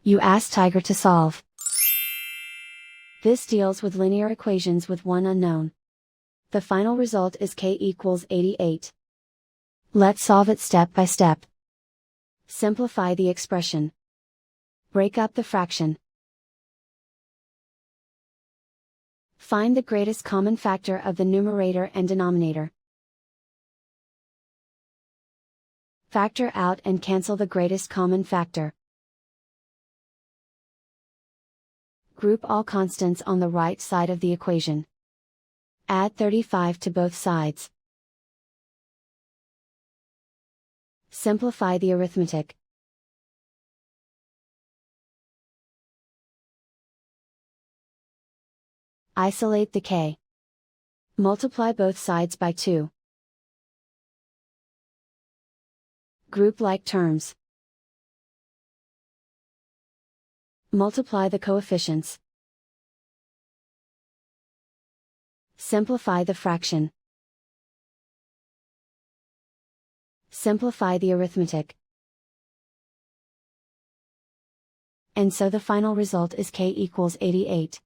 You ask Tiger to solve. This deals with linear equations with one unknown. The final result is k equals 88. Let's solve it step by step. Simplify the expression. Break up the fraction. Find the greatest common factor of the numerator and denominator. Factor out and cancel the greatest common factor. Group all constants on the right side of the equation. Add 35 to both sides. Simplify the arithmetic. Isolate the k. Multiply both sides by 2. Group like terms. Multiply the coefficients. Simplify the fraction. Simplify the arithmetic. And so the final result is k equals 88.